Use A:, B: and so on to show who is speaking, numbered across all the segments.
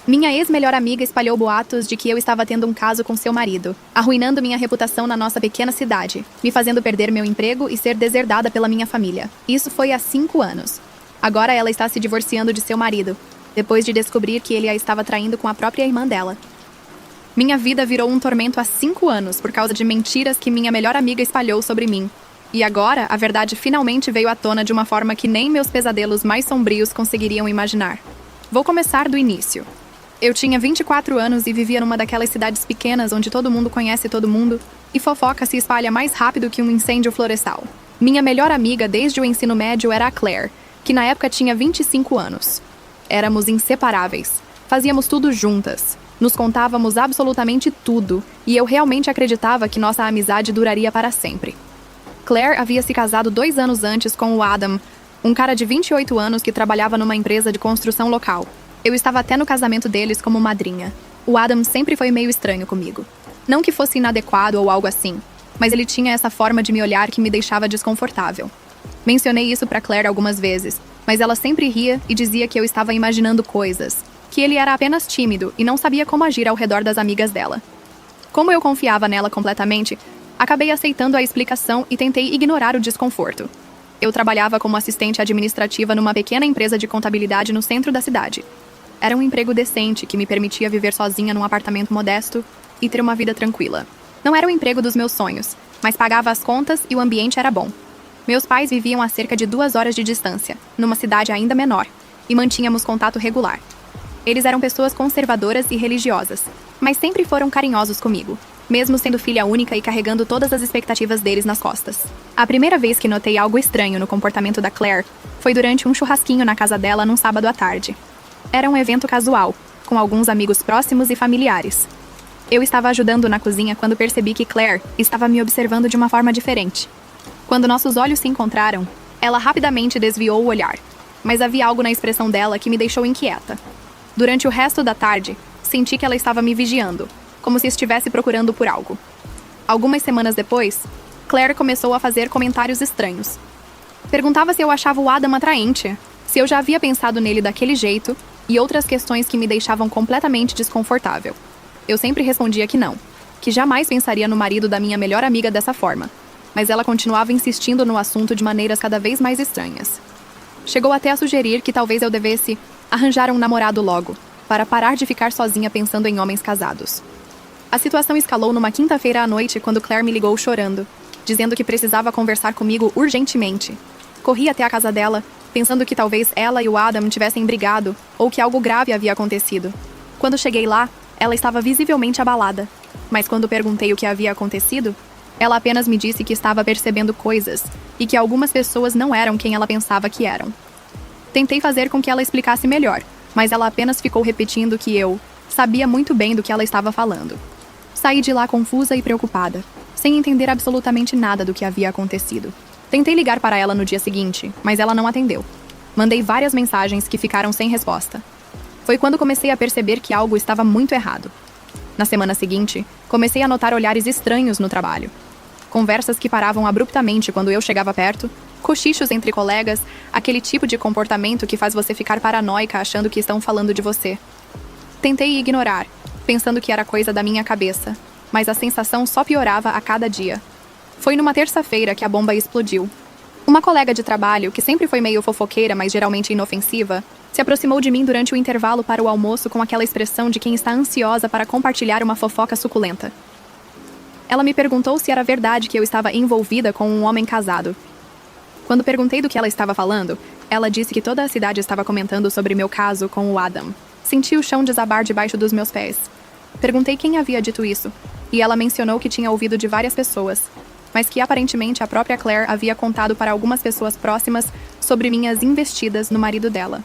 A: Minha ex-melhor amiga espalhou boatos de que eu estava tendo um caso com seu marido, arruinando minha reputação na nossa pequena cidade, me fazendo perder meu emprego e ser deserdada pela minha família. Isso foi há 5 anos. Agora ela está se divorciando de seu marido, depois de descobrir que ele a estava traindo com a própria irmã dela. Minha vida virou um tormento há 5 anos por causa de mentiras que minha melhor amiga espalhou sobre mim. E agora, a verdade finalmente veio à tona de uma forma que nem meus pesadelos mais sombrios conseguiriam imaginar. Vou começar do início. Eu tinha 24 anos e vivia numa daquelas cidades pequenas onde todo mundo conhece todo mundo e fofoca se espalha mais rápido que um incêndio florestal. Minha melhor amiga desde o ensino médio era a Claire, que na época tinha 25 anos. Éramos inseparáveis. Fazíamos tudo juntas. Nos contávamos absolutamente tudo e eu realmente acreditava que nossa amizade duraria para sempre. Claire havia se casado 2 anos antes com o Adam, um cara de 28 anos que trabalhava numa empresa de construção local. Eu estava até no casamento deles como madrinha. O Adam sempre foi meio estranho comigo. Não que fosse inadequado ou algo assim, mas ele tinha essa forma de me olhar que me deixava desconfortável. Mencionei isso para Claire algumas vezes, mas ela sempre ria e dizia que eu estava imaginando coisas, que ele era apenas tímido e não sabia como agir ao redor das amigas dela. Como eu confiava nela completamente, acabei aceitando a explicação e tentei ignorar o desconforto. Eu trabalhava como assistente administrativa numa pequena empresa de contabilidade no centro da cidade. Era um emprego decente que me permitia viver sozinha num apartamento modesto e ter uma vida tranquila. Não era o emprego dos meus sonhos, mas pagava as contas e o ambiente era bom. Meus pais viviam a cerca de 2 horas de distância, numa cidade ainda menor, e mantínhamos contato regular. Eles eram pessoas conservadoras e religiosas, mas sempre foram carinhosos comigo, mesmo sendo filha única e carregando todas as expectativas deles nas costas. A primeira vez que notei algo estranho no comportamento da Claire foi durante um churrasquinho na casa dela num sábado à tarde. Era um evento casual, com alguns amigos próximos e familiares. Eu estava ajudando na cozinha quando percebi que Claire estava me observando de uma forma diferente. Quando nossos olhos se encontraram, ela rapidamente desviou o olhar, mas havia algo na expressão dela que me deixou inquieta. Durante o resto da tarde, senti que ela estava me vigiando, como se estivesse procurando por algo. Algumas semanas depois, Claire começou a fazer comentários estranhos. Perguntava se eu achava o Adam atraente, se eu já havia pensado nele daquele jeito, e outras questões que me deixavam completamente desconfortável. Eu sempre respondia que não, que jamais pensaria no marido da minha melhor amiga dessa forma, mas ela continuava insistindo no assunto de maneiras cada vez mais estranhas. Chegou até a sugerir que talvez eu devesse arranjar um namorado logo, para parar de ficar sozinha pensando em homens casados. A situação escalou numa quinta-feira à noite quando Claire me ligou chorando, dizendo que precisava conversar comigo urgentemente. Corri até a casa dela, pensando que talvez ela e o Adam tivessem brigado ou que algo grave havia acontecido. Quando cheguei lá, ela estava visivelmente abalada, mas quando perguntei o que havia acontecido, ela apenas me disse que estava percebendo coisas e que algumas pessoas não eram quem ela pensava que eram. Tentei fazer com que ela explicasse melhor, mas ela apenas ficou repetindo que eu sabia muito bem do que ela estava falando. Saí de lá confusa e preocupada, sem entender absolutamente nada do que havia acontecido. Tentei ligar para ela no dia seguinte, mas ela não atendeu. Mandei várias mensagens que ficaram sem resposta. Foi quando comecei a perceber que algo estava muito errado. Na semana seguinte, comecei a notar olhares estranhos no trabalho. Conversas que paravam abruptamente quando eu chegava perto, cochichos entre colegas, aquele tipo de comportamento que faz você ficar paranoica achando que estão falando de você. Tentei ignorar, pensando que era coisa da minha cabeça, mas a sensação só piorava a cada dia. Foi numa terça-feira que a bomba explodiu. Uma colega de trabalho, que sempre foi meio fofoqueira, mas geralmente inofensiva, se aproximou de mim durante o intervalo para o almoço com aquela expressão de quem está ansiosa para compartilhar uma fofoca suculenta. Ela me perguntou se era verdade que eu estava envolvida com um homem casado. Quando perguntei do que ela estava falando, ela disse que toda a cidade estava comentando sobre meu caso com o Adam. Senti o chão desabar debaixo dos meus pés. Perguntei quem havia dito isso, e ela mencionou que tinha ouvido de várias pessoas, mas que aparentemente a própria Claire havia contado para algumas pessoas próximas sobre minhas investidas no marido dela.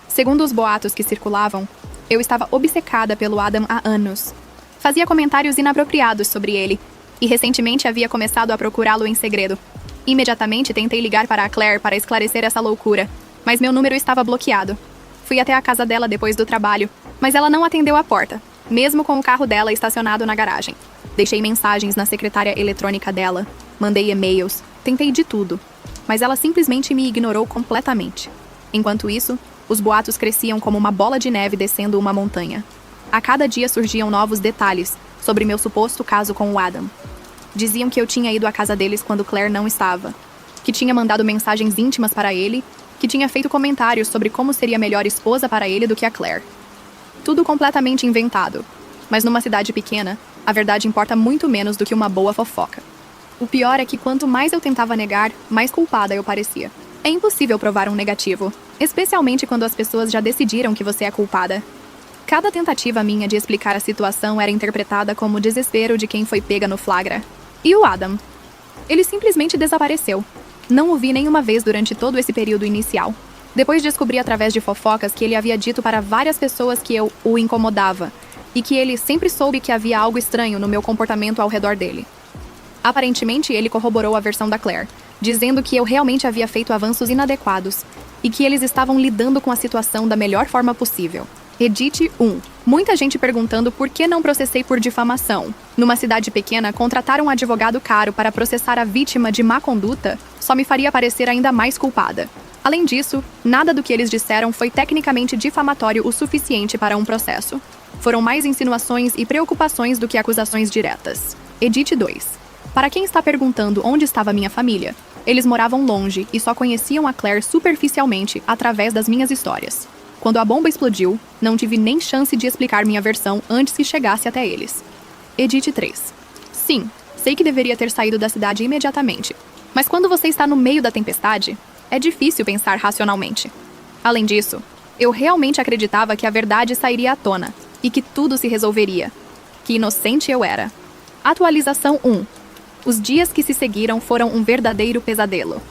A: Segundo os boatos que circulavam, eu estava obcecada pelo Adam há anos. Fazia comentários inapropriados sobre ele, e recentemente havia começado a procurá-lo em segredo. Imediatamente tentei ligar para a Claire para esclarecer essa loucura, mas meu número estava bloqueado. Fui até a casa dela depois do trabalho, mas ela não atendeu a porta, mesmo com o carro dela estacionado na garagem. Deixei mensagens na secretária eletrônica dela, mandei e-mails, tentei de tudo, mas ela simplesmente me ignorou completamente. Enquanto isso, Os boatos cresciam como uma bola de neve descendo uma montanha. A cada dia surgiam novos detalhes sobre meu suposto caso com o Adam. Diziam que eu tinha ido à casa deles quando Claire não estava, que tinha mandado mensagens íntimas para ele, que tinha feito comentários sobre como seria melhor esposa para ele do que a Claire. Tudo completamente inventado. Mas numa cidade pequena, a verdade importa muito menos do que uma boa fofoca. O pior é que quanto mais eu tentava negar, mais culpada eu parecia. É impossível provar um negativo, especialmente quando as pessoas já decidiram que você é culpada. Cada tentativa minha de explicar a situação era interpretada como desespero de quem foi pega no flagra. E o Adam? Ele simplesmente desapareceu. Não o vi nenhuma vez durante todo esse período inicial. Depois descobri através de fofocas que ele havia dito para várias pessoas que eu o incomodava, e que ele sempre soube que havia algo estranho no meu comportamento ao redor dele. Aparentemente, ele corroborou a versão da Claire, dizendo que eu realmente havia feito avanços inadequados e que eles estavam lidando com a situação da melhor forma possível. Edit 1. Muita gente perguntando por que não processei por difamação. Numa cidade pequena, contratar um advogado caro para processar a vítima de má conduta só me faria parecer ainda mais culpada. Além disso, nada do que eles disseram foi tecnicamente difamatório o suficiente para um processo. Foram mais insinuações e preocupações do que acusações diretas. Edit 2. Para quem está perguntando onde estava minha família, eles moravam longe e só conheciam a Claire superficialmente através das minhas histórias. Quando a bomba explodiu, não tive nem chance de explicar minha versão antes que chegasse até eles. Edit 3. Sim, sei que deveria ter saído da cidade imediatamente, mas quando você está no meio da tempestade, é difícil pensar racionalmente. Além disso, eu realmente acreditava que a verdade sairia à tona e que tudo se resolveria. Que inocente eu era. Atualização 1. Os dias que se seguiram foram um verdadeiro pesadelo.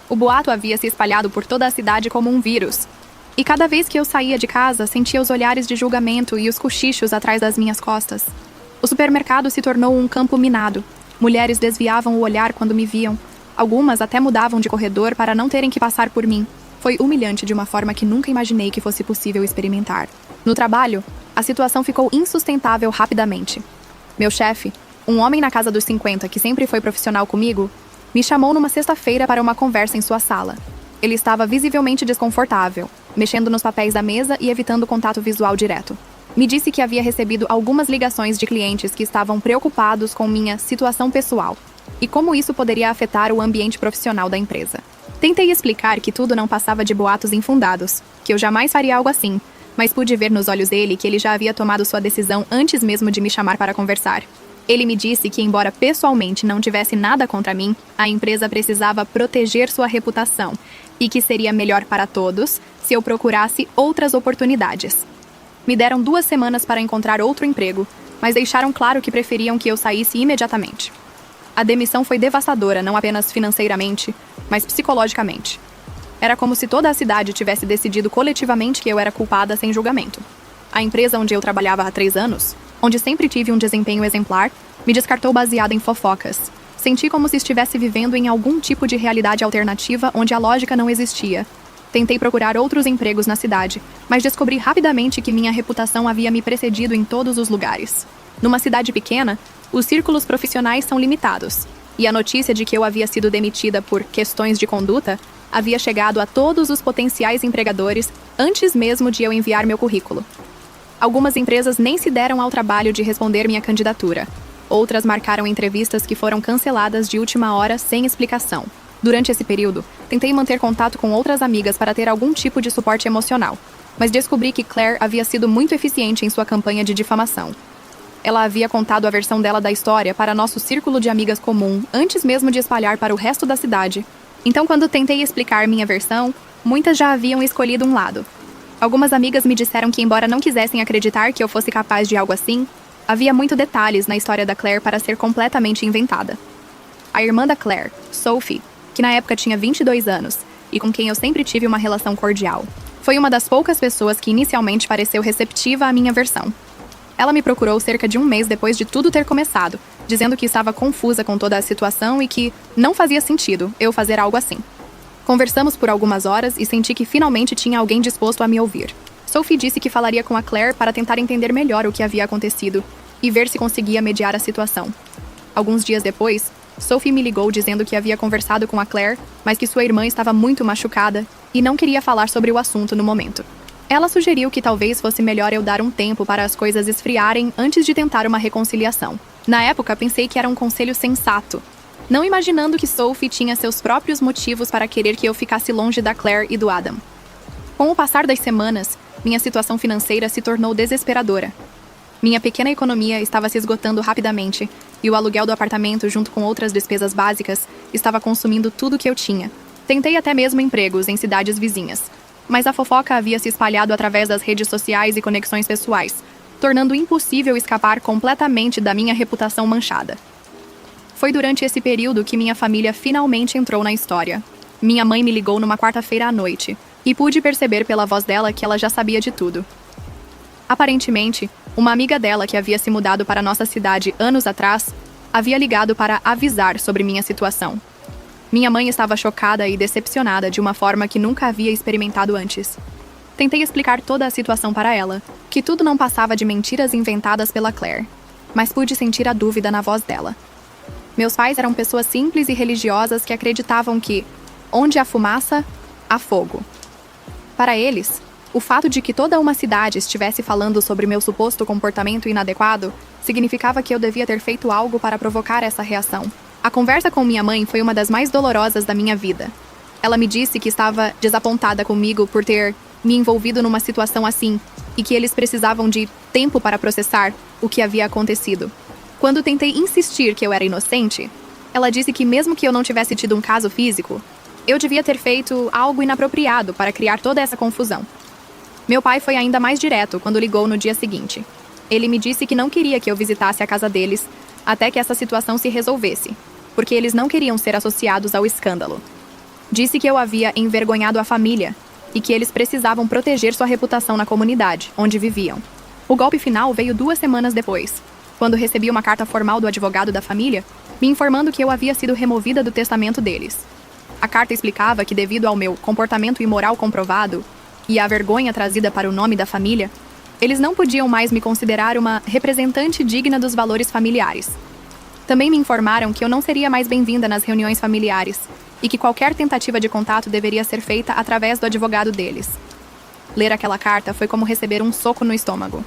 A: O boato havia se espalhado por toda a cidade como um vírus. E cada vez que eu saía de casa, sentia os olhares de julgamento e os cochichos atrás das minhas costas. O supermercado se tornou um campo minado. Mulheres desviavam o olhar quando me viam. Algumas até mudavam de corredor para não terem que passar por mim. Foi humilhante de uma forma que nunca imaginei que fosse possível experimentar. No trabalho, a situação ficou insustentável rapidamente. Meu chefe, um homem na casa dos 50 que sempre foi profissional comigo, me chamou numa sexta-feira para uma conversa em sua sala. Ele estava visivelmente desconfortável, mexendo nos papéis da mesa e evitando contato visual direto. Me disse que havia recebido algumas ligações de clientes que estavam preocupados com minha situação pessoal e como isso poderia afetar o ambiente profissional da empresa. Tentei explicar que tudo não passava de boatos infundados, que eu jamais faria algo assim, mas pude ver nos olhos dele que ele já havia tomado sua decisão antes mesmo de me chamar para conversar. Ele me disse que, embora pessoalmente não tivesse nada contra mim, a empresa precisava proteger sua reputação e que seria melhor para todos se eu procurasse outras oportunidades. Me deram 2 semanas para encontrar outro emprego, mas deixaram claro que preferiam que eu saísse imediatamente. A demissão foi devastadora, não apenas financeiramente, mas psicologicamente. Era como se toda a cidade tivesse decidido coletivamente que eu era culpada sem julgamento. A empresa onde eu trabalhava há 3 anos, onde sempre tive um desempenho exemplar, me descartou baseada em fofocas. Senti como se estivesse vivendo em algum tipo de realidade alternativa onde a lógica não existia. Tentei procurar outros empregos na cidade, mas descobri rapidamente que minha reputação havia me precedido em todos os lugares. Numa cidade pequena, os círculos profissionais são limitados, e a notícia de que eu havia sido demitida por questões de conduta havia chegado a todos os potenciais empregadores antes mesmo de eu enviar meu currículo. Algumas empresas nem se deram ao trabalho de responder minha candidatura. Outras marcaram entrevistas que foram canceladas de última hora sem explicação. Durante esse período, tentei manter contato com outras amigas para ter algum tipo de suporte emocional, mas descobri que Claire havia sido muito eficiente em sua campanha de difamação. Ela havia contado a versão dela da história para nosso círculo de amigas comum antes mesmo de espalhar para o resto da cidade. Então, quando tentei explicar minha versão, muitas já haviam escolhido um lado. Algumas amigas me disseram que, embora não quisessem acreditar que eu fosse capaz de algo assim, havia muitos detalhes na história da Claire para ser completamente inventada. A irmã da Claire, Sophie, que na época tinha 22 anos, e com quem eu sempre tive uma relação cordial, foi uma das poucas pessoas que inicialmente pareceu receptiva à minha versão. Ela me procurou cerca de 1 mês depois de tudo ter começado, dizendo que estava confusa com toda a situação e que não fazia sentido eu fazer algo assim. Conversamos por algumas horas e senti que finalmente tinha alguém disposto a me ouvir. Sophie disse que falaria com a Claire para tentar entender melhor o que havia acontecido e ver se conseguia mediar a situação. Alguns dias depois, Sophie me ligou dizendo que havia conversado com a Claire, mas que sua irmã estava muito machucada e não queria falar sobre o assunto no momento. Ela sugeriu que talvez fosse melhor eu dar um tempo para as coisas esfriarem antes de tentar uma reconciliação. Na época, pensei que era um conselho sensato, não imaginando que Sophie tinha seus próprios motivos para querer que eu ficasse longe da Claire e do Adam. Com o passar das semanas, minha situação financeira se tornou desesperadora. Minha pequena economia estava se esgotando rapidamente, e o aluguel do apartamento, junto com outras despesas básicas, estava consumindo tudo que eu tinha. Tentei até mesmo empregos em cidades vizinhas, mas a fofoca havia se espalhado através das redes sociais e conexões pessoais, tornando impossível escapar completamente da minha reputação manchada. Foi durante esse período que minha família finalmente entrou na história. Minha mãe me ligou numa quarta-feira à noite, e pude perceber pela voz dela que ela já sabia de tudo. Aparentemente, uma amiga dela que havia se mudado para nossa cidade anos atrás, havia ligado para avisar sobre minha situação. Minha mãe estava chocada e decepcionada de uma forma que nunca havia experimentado antes. Tentei explicar toda a situação para ela, que tudo não passava de mentiras inventadas pela Claire, mas pude sentir a dúvida na voz dela. Meus pais eram pessoas simples e religiosas que acreditavam que, onde há fumaça, há fogo. Para eles, o fato de que toda uma cidade estivesse falando sobre meu suposto comportamento inadequado significava que eu devia ter feito algo para provocar essa reação. A conversa com minha mãe foi uma das mais dolorosas da minha vida. Ela me disse que estava desapontada comigo por ter me envolvido numa situação assim e que eles precisavam de tempo para processar o que havia acontecido. Quando tentei insistir que eu era inocente, ela disse que mesmo que eu não tivesse tido um caso físico, eu devia ter feito algo inapropriado para criar toda essa confusão. Meu pai foi ainda mais direto quando ligou no dia seguinte. Ele me disse que não queria que eu visitasse a casa deles até que essa situação se resolvesse, porque eles não queriam ser associados ao escândalo. Disse que eu havia envergonhado a família e que eles precisavam proteger sua reputação na comunidade, onde viviam. O golpe final veio 2 semanas depois, quando recebi uma carta formal do advogado da família, me informando que eu havia sido removida do testamento deles. A carta explicava que, devido ao meu comportamento imoral comprovado e à vergonha trazida para o nome da família, eles não podiam mais me considerar uma representante digna dos valores familiares. Também me informaram que eu não seria mais bem-vinda nas reuniões familiares e que qualquer tentativa de contato deveria ser feita através do advogado deles. Ler aquela carta foi como receber um soco no estômago.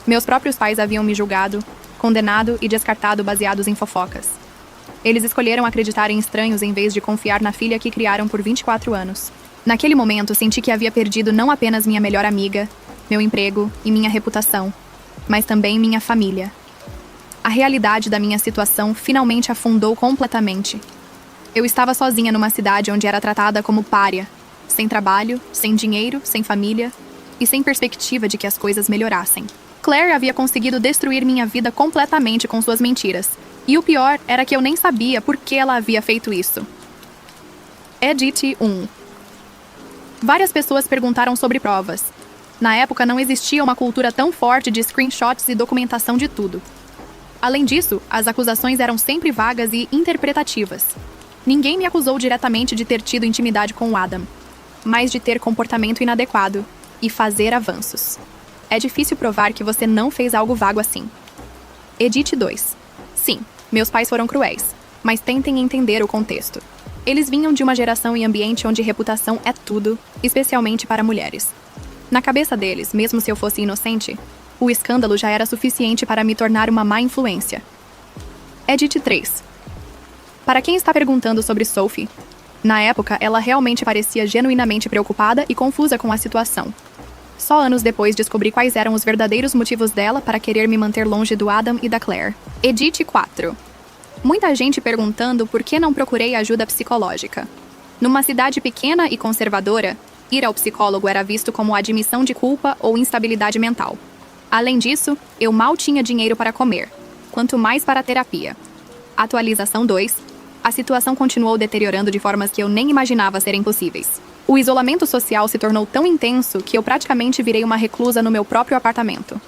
A: Meus próprios pais haviam me julgado, condenado e descartado baseados em fofocas. Eles escolheram acreditar em estranhos em vez de confiar na filha que criaram por 24 anos. Naquele momento, senti que havia perdido não apenas minha melhor amiga, meu emprego e minha reputação, mas também minha família. A realidade da minha situação finalmente afundou completamente. Eu estava sozinha numa cidade onde era tratada como pária, sem trabalho, sem dinheiro, sem família e sem perspectiva de que as coisas melhorassem. Claire havia conseguido destruir minha vida completamente com suas mentiras. E o pior era que eu nem sabia por que ela havia feito isso. Edit 1. Várias pessoas perguntaram sobre provas. Na época não existia uma cultura tão forte de screenshots e documentação de tudo. Além disso, as acusações eram sempre vagas e interpretativas. Ninguém me acusou diretamente de ter tido intimidade com o Adam, mas de ter comportamento inadequado e fazer avanços. É difícil provar que você não fez algo vago assim. Edit 2. Sim, meus pais foram cruéis, mas tentem entender o contexto. Eles vinham de uma geração e ambiente onde reputação é tudo, especialmente para mulheres. Na cabeça deles, mesmo se eu fosse inocente, o escândalo já era suficiente para me tornar uma má influência. Edit 3. Para quem está perguntando sobre Sophie, na época ela realmente parecia genuinamente preocupada e confusa com a situação. Só anos depois descobri quais eram os verdadeiros motivos dela para querer me manter longe do Adam e da Claire. Edit 4. Muita gente perguntando por que não procurei ajuda psicológica. Numa cidade pequena e conservadora, ir ao psicólogo era visto como admissão de culpa ou instabilidade mental. Além disso, eu mal tinha dinheiro para comer, quanto mais para a terapia. Atualização 2. A situação continuou deteriorando de formas que eu nem imaginava serem possíveis. O isolamento social se tornou tão intenso que eu praticamente virei uma reclusa no meu próprio apartamento.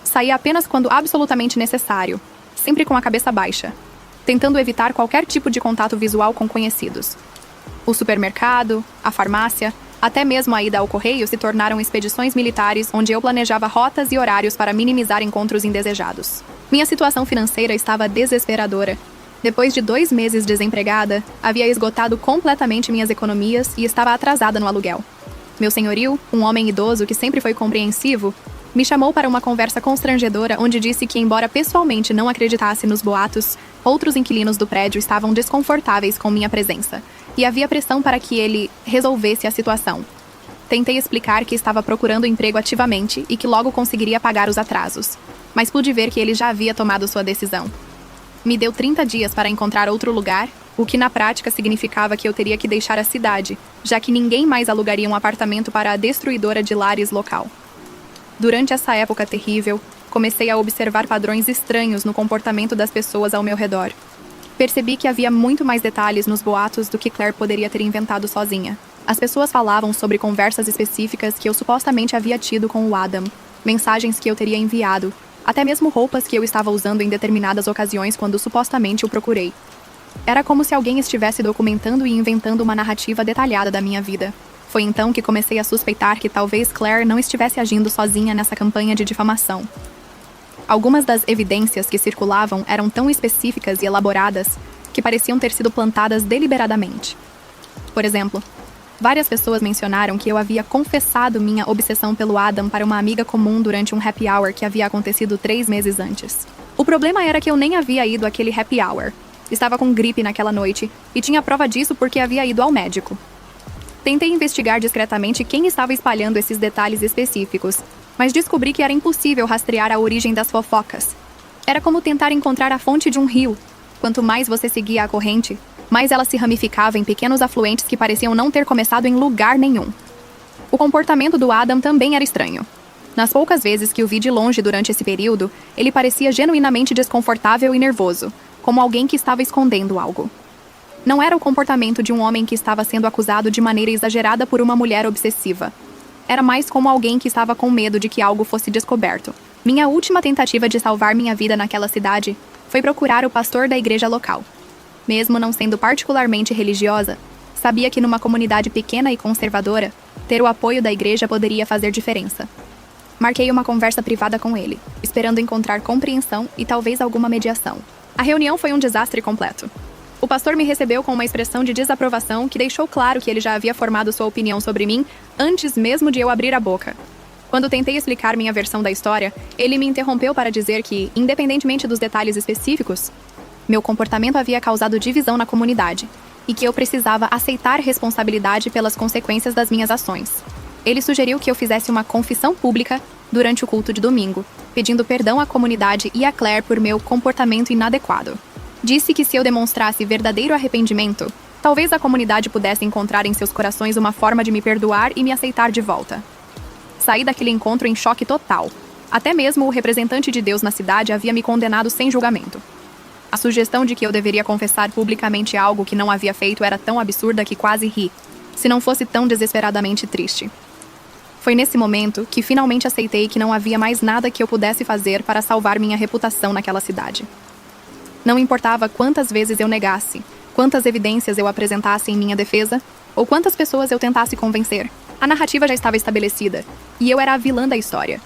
A: Saía apenas quando absolutamente necessário, sempre com a cabeça baixa, tentando evitar qualquer tipo de contato visual com conhecidos. O supermercado, a farmácia, até mesmo a ida ao correio se tornaram expedições militares onde eu planejava rotas e horários para minimizar encontros indesejados. Minha situação financeira estava desesperadora, Depois de 2 meses desempregada, havia esgotado completamente minhas economias e estava atrasada no aluguel. Meu senhorio, um homem idoso que sempre foi compreensivo, me chamou para uma conversa constrangedora onde disse que, embora pessoalmente não acreditasse nos boatos, outros inquilinos do prédio estavam desconfortáveis com minha presença, e havia pressão para que ele resolvesse a situação. Tentei explicar que estava procurando emprego ativamente e que logo conseguiria pagar os atrasos, mas pude ver que ele já havia tomado sua decisão. Me deu 30 dias para encontrar outro lugar, o que na prática significava que eu teria que deixar a cidade, já que ninguém mais alugaria um apartamento para a destruidora de lares local. Durante essa época terrível, comecei a observar padrões estranhos no comportamento das pessoas ao meu redor. Percebi que havia muito mais detalhes nos boatos do que Claire poderia ter inventado sozinha. As pessoas falavam sobre conversas específicas que eu supostamente havia tido com o Adam, mensagens que eu teria enviado, até mesmo roupas que eu estava usando em determinadas ocasiões quando supostamente o procurei. Era como se alguém estivesse documentando e inventando uma narrativa detalhada da minha vida. Foi então que comecei a suspeitar que talvez Claire não estivesse agindo sozinha nessa campanha de difamação. Algumas das evidências que circulavam eram tão específicas e elaboradas que pareciam ter sido plantadas deliberadamente. Por exemplo, várias pessoas mencionaram que eu havia confessado minha obsessão pelo Adam para uma amiga comum durante um happy hour que havia acontecido 3 meses antes. O problema era que eu nem havia ido àquele happy hour. Estava com gripe naquela noite e tinha prova disso porque havia ido ao médico. Tentei investigar discretamente quem estava espalhando esses detalhes específicos, mas descobri que era impossível rastrear a origem das fofocas. Era como tentar encontrar a fonte de um rio. Quanto mais você seguia a corrente, mais ela se ramificava em pequenos afluentes que pareciam não ter começado em lugar nenhum. O comportamento do Adam também era estranho. Nas poucas vezes que o vi de longe durante esse período, ele parecia genuinamente desconfortável e nervoso, como alguém que estava escondendo algo. Não era o comportamento de um homem que estava sendo acusado de maneira exagerada por uma mulher obsessiva. Era mais como alguém que estava com medo de que algo fosse descoberto. Minha última tentativa de salvar minha vida naquela cidade foi procurar o pastor da igreja local. Mesmo não sendo particularmente religiosa, sabia que numa comunidade pequena e conservadora, ter o apoio da igreja poderia fazer diferença. Marquei uma conversa privada com ele, esperando encontrar compreensão e talvez alguma mediação. A reunião foi um desastre completo. O pastor me recebeu com uma expressão de desaprovação que deixou claro que ele já havia formado sua opinião sobre mim antes mesmo de eu abrir a boca. Quando tentei explicar minha versão da história, ele me interrompeu para dizer que, independentemente dos detalhes específicos, meu comportamento havia causado divisão na comunidade e que eu precisava aceitar responsabilidade pelas consequências das minhas ações. Ele sugeriu que eu fizesse uma confissão pública durante o culto de domingo, pedindo perdão à comunidade e a Claire por meu comportamento inadequado. Disse que se eu demonstrasse verdadeiro arrependimento, talvez a comunidade pudesse encontrar em seus corações uma forma de me perdoar e me aceitar de volta. Saí daquele encontro em choque total. Até mesmo o representante de Deus na cidade havia me condenado sem julgamento. A sugestão de que eu deveria confessar publicamente algo que não havia feito era tão absurda que quase ri, se não fosse tão desesperadamente triste. Foi nesse momento que finalmente aceitei que não havia mais nada que eu pudesse fazer para salvar minha reputação naquela cidade. Não importava quantas vezes eu negasse, quantas evidências eu apresentasse em minha defesa, ou quantas pessoas eu tentasse convencer. A narrativa já estava estabelecida, e eu era a vilã da história.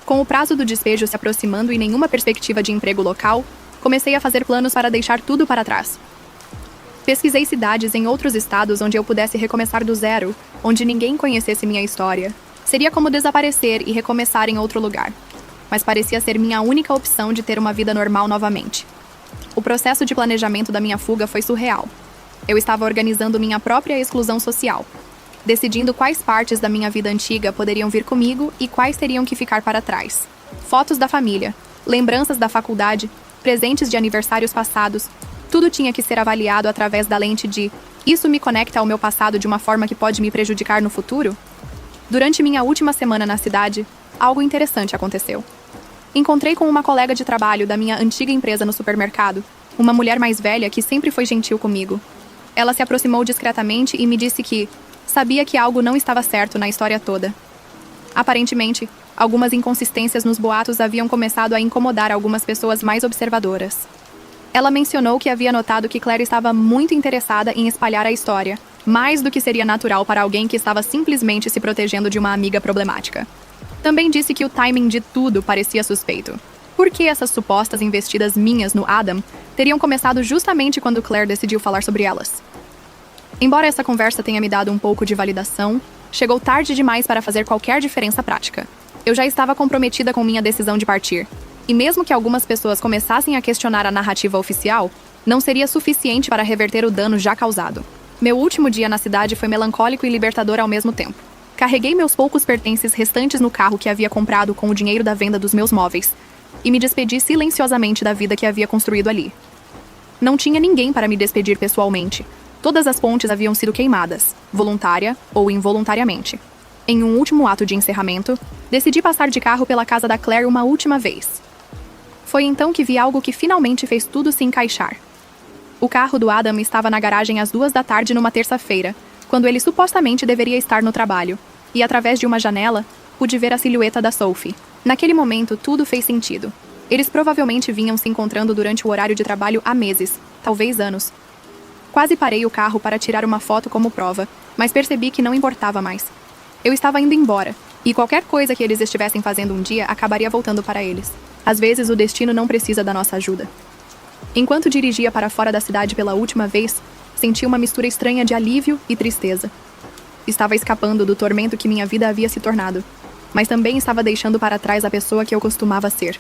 A: Com o prazo do despejo se aproximando e nenhuma perspectiva de emprego local, comecei a fazer planos para deixar tudo para trás. Pesquisei cidades em outros estados onde eu pudesse recomeçar do zero, onde ninguém conhecesse minha história. Seria como desaparecer e recomeçar em outro lugar. Mas parecia ser minha única opção de ter uma vida normal novamente. O processo de planejamento da minha fuga foi surreal. Eu estava organizando minha própria exclusão social, decidindo quais partes da minha vida antiga poderiam vir comigo e quais teriam que ficar para trás. Fotos da família, lembranças da faculdade, presentes de aniversários passados, tudo tinha que ser avaliado através da lente de "isso me conecta ao meu passado de uma forma que pode me prejudicar no futuro?" Durante minha última semana na cidade, algo interessante aconteceu. Encontrei com uma colega de trabalho da minha antiga empresa no supermercado, uma mulher mais velha que sempre foi gentil comigo. Ela se aproximou discretamente e me disse que sabia que algo não estava certo na história toda. Aparentemente, algumas inconsistências nos boatos haviam começado a incomodar algumas pessoas mais observadoras. Ela mencionou que havia notado que Claire estava muito interessada em espalhar a história, mais do que seria natural para alguém que estava simplesmente se protegendo de uma amiga problemática. Também disse que o timing de tudo parecia suspeito. Por que essas supostas investidas minhas no Adam teriam começado justamente quando Claire decidiu falar sobre elas? Embora essa conversa tenha me dado um pouco de validação, chegou tarde demais para fazer qualquer diferença prática. Eu já estava comprometida com minha decisão de partir, e mesmo que algumas pessoas começassem a questionar a narrativa oficial, não seria suficiente para reverter o dano já causado. Meu último dia na cidade foi melancólico e libertador ao mesmo tempo. Carreguei meus poucos pertences restantes no carro que havia comprado com o dinheiro da venda dos meus móveis, e me despedi silenciosamente da vida que havia construído ali. Não tinha ninguém para me despedir pessoalmente. Todas as pontes haviam sido queimadas, voluntária ou involuntariamente. Em um último ato de encerramento, decidi passar de carro pela casa da Claire uma última vez. Foi então que vi algo que finalmente fez tudo se encaixar. O carro do Adam estava na garagem às 2 da tarde numa terça-feira, quando ele supostamente deveria estar no trabalho, e através de uma janela, pude ver a silhueta da Sophie. Naquele momento, tudo fez sentido. Eles provavelmente vinham se encontrando durante o horário de trabalho há meses, talvez anos. Quase parei o carro para tirar uma foto como prova, mas percebi que não importava mais. Eu estava indo embora, e qualquer coisa que eles estivessem fazendo um dia acabaria voltando para eles. Às vezes, o destino não precisa da nossa ajuda. Enquanto dirigia para fora da cidade pela última vez, senti uma mistura estranha de alívio e tristeza. Estava escapando do tormento que minha vida havia se tornado, mas também estava deixando para trás a pessoa que eu costumava ser.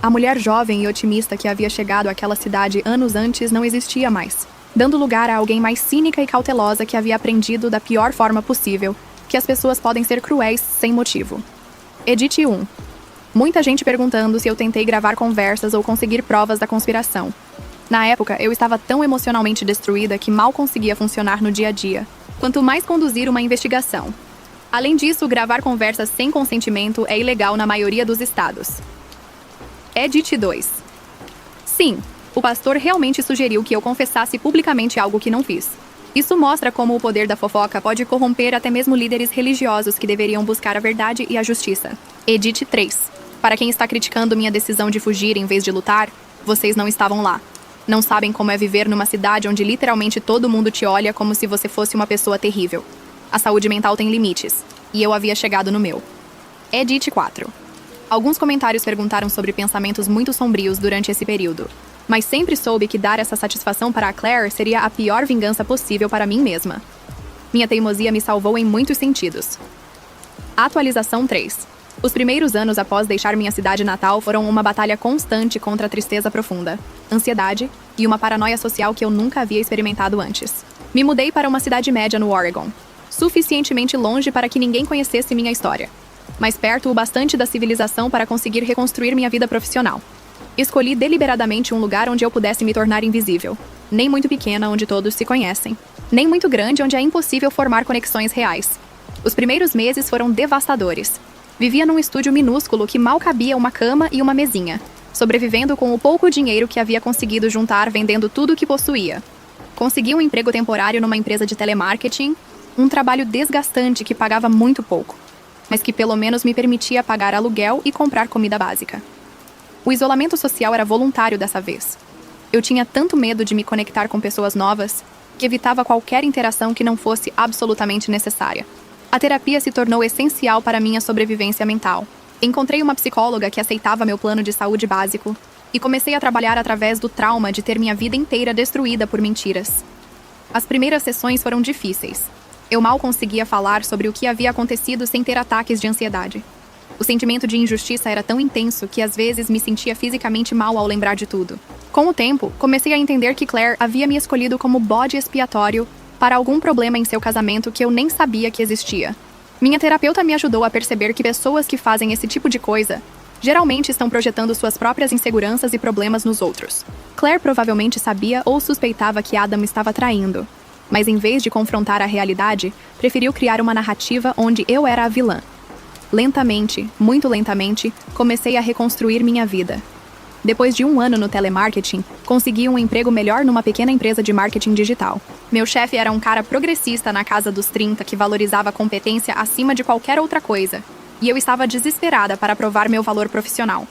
A: A mulher jovem e otimista que havia chegado àquela cidade anos antes não existia mais, dando lugar a alguém mais cínica e cautelosa que havia aprendido da pior forma possível que as pessoas podem ser cruéis sem motivo. Edit 1. Muita gente perguntando se eu tentei gravar conversas ou conseguir provas da conspiração. Na época, eu estava tão emocionalmente destruída que mal conseguia funcionar no dia a dia, quanto mais conduzir uma investigação. Além disso, gravar conversas sem consentimento é ilegal na maioria dos estados. Edit 2. Sim, o pastor realmente sugeriu que eu confessasse publicamente algo que não fiz. Isso mostra como o poder da fofoca pode corromper até mesmo líderes religiosos que deveriam buscar a verdade e a justiça. Edit 3. Para quem está criticando minha decisão de fugir em vez de lutar, vocês não estavam lá. Não sabem como é viver numa cidade onde literalmente todo mundo te olha como se você fosse uma pessoa terrível. A saúde mental tem limites, e eu havia chegado no meu. Edit 4. Alguns comentários perguntaram sobre pensamentos muito sombrios durante esse período, mas sempre soube que dar essa satisfação para a Claire seria a pior vingança possível para mim mesma. Minha teimosia me salvou em muitos sentidos. Atualização 3. Os primeiros anos após deixar minha cidade natal foram uma batalha constante contra a tristeza profunda, ansiedade e uma paranoia social que eu nunca havia experimentado antes. Me mudei para uma cidade média no Oregon, suficientemente longe para que ninguém conhecesse minha história, mas perto o bastante da civilização para conseguir reconstruir minha vida profissional. Escolhi deliberadamente um lugar onde eu pudesse me tornar invisível, nem muito pequena onde todos se conhecem, nem muito grande onde é impossível formar conexões reais. Os primeiros meses foram devastadores. Vivia num estúdio minúsculo que mal cabia uma cama e uma mesinha, sobrevivendo com o pouco dinheiro que havia conseguido juntar vendendo tudo o que possuía. Consegui um emprego temporário numa empresa de telemarketing, um trabalho desgastante que pagava muito pouco, mas que pelo menos me permitia pagar aluguel e comprar comida básica. O isolamento social era voluntário dessa vez. Eu tinha tanto medo de me conectar com pessoas novas que evitava qualquer interação que não fosse absolutamente necessária. A terapia se tornou essencial para minha sobrevivência mental. Encontrei uma psicóloga que aceitava meu plano de saúde básico e comecei a trabalhar através do trauma de ter minha vida inteira destruída por mentiras. As primeiras sessões foram difíceis. Eu mal conseguia falar sobre o que havia acontecido sem ter ataques de ansiedade. O sentimento de injustiça era tão intenso que às vezes me sentia fisicamente mal ao lembrar de tudo. Com o tempo, comecei a entender que Claire havia me escolhido como bode expiatório para algum problema em seu casamento que eu nem sabia que existia. Minha terapeuta me ajudou a perceber que pessoas que fazem esse tipo de coisa geralmente estão projetando suas próprias inseguranças e problemas nos outros. Claire provavelmente sabia ou suspeitava que Adam estava traindo, mas em vez de confrontar a realidade, preferiu criar uma narrativa onde eu era a vilã. Lentamente, muito lentamente, comecei a reconstruir minha vida. Depois de 1 ano no telemarketing, consegui um emprego melhor numa pequena empresa de marketing digital. Meu chefe era um cara progressista na casa dos 30 que valorizava a competência acima de qualquer outra coisa, e eu estava desesperada para provar meu valor profissional.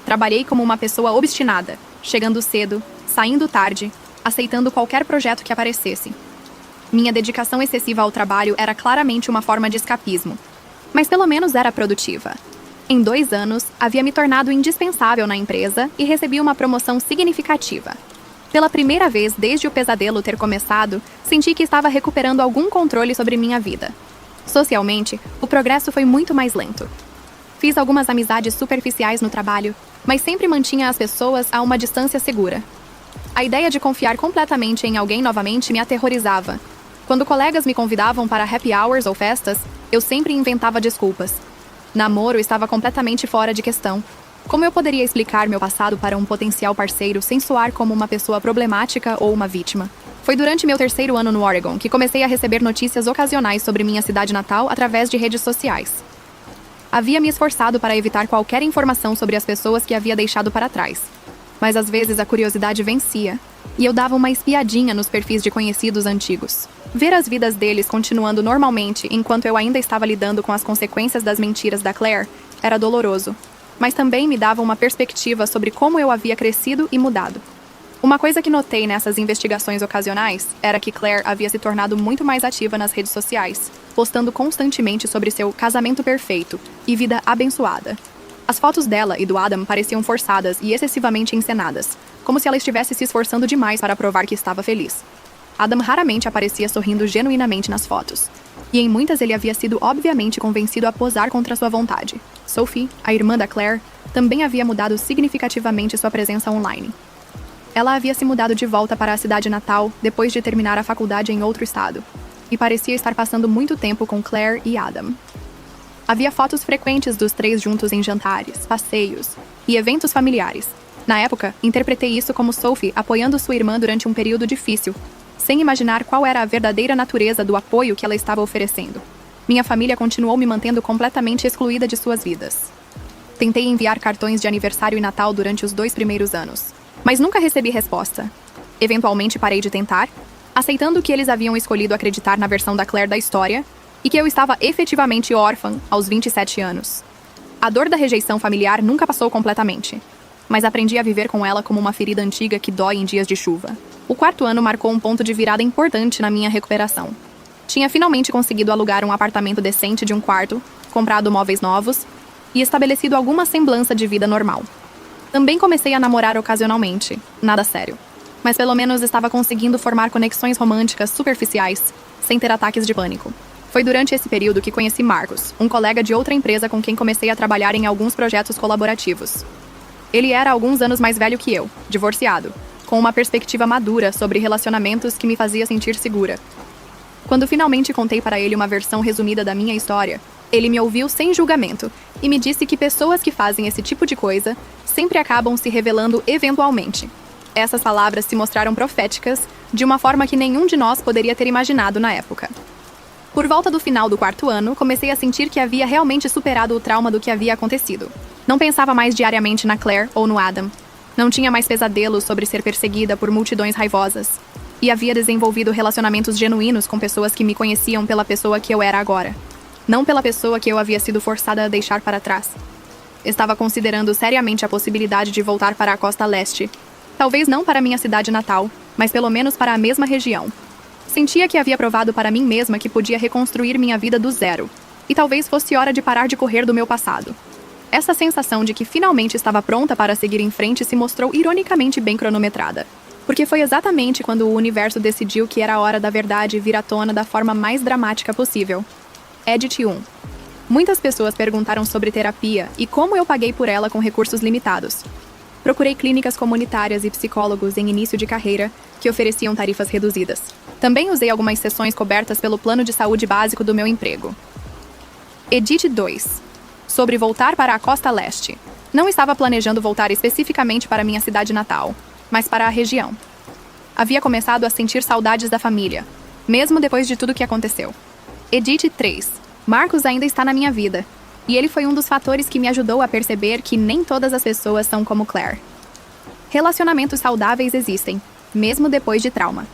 A: Trabalhei como uma pessoa obstinada, chegando cedo, saindo tarde, aceitando qualquer projeto que aparecesse. Minha dedicação excessiva ao trabalho era claramente uma forma de escapismo, mas pelo menos era produtiva. Em 2 anos, havia me tornado indispensável na empresa e recebi uma promoção significativa. Pela primeira vez desde o pesadelo ter começado, senti que estava recuperando algum controle sobre minha vida. Socialmente, o progresso foi muito mais lento. Fiz algumas amizades superficiais no trabalho, mas sempre mantinha as pessoas a uma distância segura. A ideia de confiar completamente em alguém novamente me aterrorizava. Quando colegas me convidavam para happy hours ou festas, eu sempre inventava desculpas. Namoro estava completamente fora de questão. Como eu poderia explicar meu passado para um potencial parceiro sem soar como uma pessoa problemática ou uma vítima? Foi durante meu 3º ano no Oregon que comecei a receber notícias ocasionais sobre minha cidade natal através de redes sociais. Havia me esforçado para evitar qualquer informação sobre as pessoas que havia deixado para trás. Mas às vezes a curiosidade vencia, e eu dava uma espiadinha nos perfis de conhecidos antigos. Ver as vidas deles continuando normalmente enquanto eu ainda estava lidando com as consequências das mentiras da Claire era doloroso, mas também me dava uma perspectiva sobre como eu havia crescido e mudado. Uma coisa que notei nessas investigações ocasionais era que Claire havia se tornado muito mais ativa nas redes sociais, postando constantemente sobre seu casamento perfeito e vida abençoada. As fotos dela e do Adam pareciam forçadas e excessivamente encenadas, como se ela estivesse se esforçando demais para provar que estava feliz. Adam raramente aparecia sorrindo genuinamente nas fotos, e em muitas ele havia sido obviamente convencido a posar contra sua vontade. Sophie, a irmã da Claire, também havia mudado significativamente sua presença online. Ela havia se mudado de volta para a cidade natal depois de terminar a faculdade em outro estado, e parecia estar passando muito tempo com Claire e Adam. Havia fotos frequentes dos 3 juntos em jantares, passeios e eventos familiares. Na época, interpretei isso como Sophie apoiando sua irmã durante um período difícil, sem imaginar qual era a verdadeira natureza do apoio que ela estava oferecendo. Minha família continuou me mantendo completamente excluída de suas vidas. Tentei enviar cartões de aniversário e Natal durante os 2 primeiros anos, mas nunca recebi resposta. Eventualmente parei de tentar, aceitando que eles haviam escolhido acreditar na versão da Claire da história e que eu estava efetivamente órfã aos 27 anos. A dor da rejeição familiar nunca passou completamente, mas aprendi a viver com ela como uma ferida antiga que dói em dias de chuva. O 4º ano marcou um ponto de virada importante na minha recuperação. Tinha finalmente conseguido alugar um apartamento decente de um quarto, comprado móveis novos e estabelecido alguma semblança de vida normal. Também comecei a namorar ocasionalmente, nada sério, mas pelo menos estava conseguindo formar conexões românticas superficiais, sem ter ataques de pânico. Foi durante esse período que conheci Marcos, um colega de outra empresa com quem comecei a trabalhar em alguns projetos colaborativos. Ele era alguns anos mais velho que eu, divorciado, com uma perspectiva madura sobre relacionamentos que me fazia sentir segura. Quando finalmente contei para ele uma versão resumida da minha história, ele me ouviu sem julgamento e me disse que pessoas que fazem esse tipo de coisa sempre acabam se revelando eventualmente. Essas palavras se mostraram proféticas de uma forma que nenhum de nós poderia ter imaginado na época. Por volta do final do 4º ano, comecei a sentir que havia realmente superado o trauma do que havia acontecido. Não pensava mais diariamente na Claire ou no Adam. Não tinha mais pesadelos sobre ser perseguida por multidões raivosas. E havia desenvolvido relacionamentos genuínos com pessoas que me conheciam pela pessoa que eu era agora. Não pela pessoa que eu havia sido forçada a deixar para trás. Estava considerando seriamente a possibilidade de voltar para a costa leste. Talvez não para minha cidade natal, mas pelo menos para a mesma região. Sentia que havia provado para mim mesma que podia reconstruir minha vida do zero. E talvez fosse hora de parar de correr do meu passado. Essa sensação de que finalmente estava pronta para seguir em frente se mostrou ironicamente bem cronometrada. Porque foi exatamente quando o universo decidiu que era a hora da verdade vir à tona da forma mais dramática possível. Edit 1. Muitas pessoas perguntaram sobre terapia e como eu paguei por ela com recursos limitados. Procurei clínicas comunitárias e psicólogos em início de carreira que ofereciam tarifas reduzidas. Também usei algumas sessões cobertas pelo plano de saúde básico do meu emprego. Edit 2. Sobre voltar para a costa leste. Não estava planejando voltar especificamente para minha cidade natal, mas para a região. Havia começado a sentir saudades da família, mesmo depois de tudo que aconteceu. Edit 3. Marcos ainda está na minha vida, e ele foi um dos fatores que me ajudou a perceber que nem todas as pessoas são como Claire. Relacionamentos saudáveis existem, mesmo depois de trauma.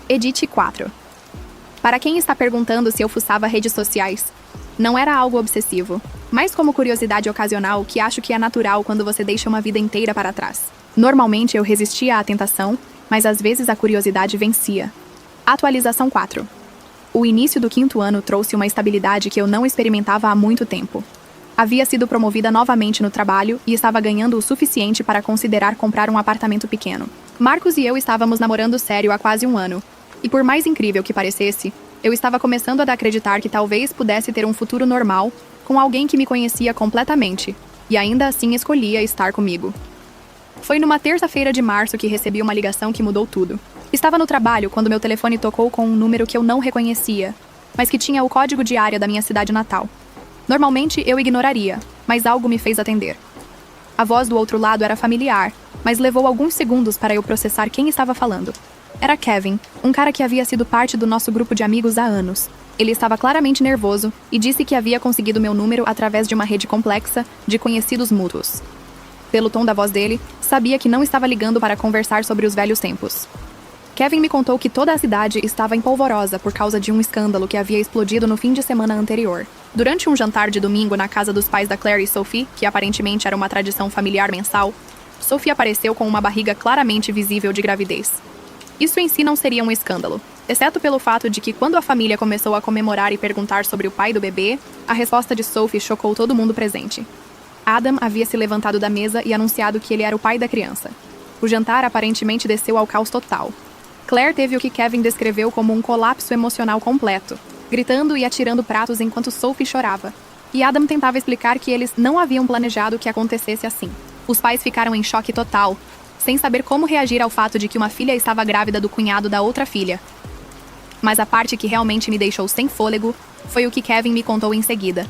A: Edit 4. Para quem está perguntando se eu fuçava redes sociais, não era algo obsessivo, mas como curiosidade ocasional que acho que é natural quando você deixa uma vida inteira para trás. Normalmente eu resistia à tentação, mas às vezes a curiosidade vencia. Atualização 4. O início do 5º ano trouxe uma estabilidade que eu não experimentava há muito tempo. Havia sido promovida novamente no trabalho e estava ganhando o suficiente para considerar comprar um apartamento pequeno. Marcos e eu estávamos namorando sério há quase um ano. E por mais incrível que parecesse, eu estava começando a acreditar que talvez pudesse ter um futuro normal com alguém que me conhecia completamente e ainda assim escolhia estar comigo. Foi numa terça-feira de março que recebi uma ligação que mudou tudo. Estava no trabalho quando meu telefone tocou com um número que eu não reconhecia, mas que tinha o código de área da minha cidade natal. Normalmente eu ignoraria, mas algo me fez atender. A voz do outro lado era familiar, mas levou alguns segundos para eu processar quem estava falando. Era Kevin, um cara que havia sido parte do nosso grupo de amigos há anos. Ele estava claramente nervoso e disse que havia conseguido meu número através de uma rede complexa de conhecidos mútuos. Pelo tom da voz dele, sabia que não estava ligando para conversar sobre os velhos tempos. Kevin me contou que toda a cidade estava em polvorosa por causa de um escândalo que havia explodido no fim de semana anterior. Durante um jantar de domingo na casa dos pais da Claire e Sophie, que aparentemente era uma tradição familiar mensal, Sophie apareceu com uma barriga claramente visível de gravidez. Isso em si não seria um escândalo, exceto pelo fato de que quando a família começou a comemorar e perguntar sobre o pai do bebê, a resposta de Sophie chocou todo mundo presente. Adam havia se levantado da mesa e anunciado que ele era o pai da criança. O jantar aparentemente desceu ao caos total. Claire teve o que Kevin descreveu como um colapso emocional completo, gritando e atirando pratos enquanto Sophie chorava. E Adam tentava explicar que eles não haviam planejado que acontecesse assim. Os pais ficaram em choque total, sem saber como reagir ao fato de que uma filha estava grávida do cunhado da outra filha. Mas a parte que realmente me deixou sem fôlego foi o que Kevin me contou em seguida.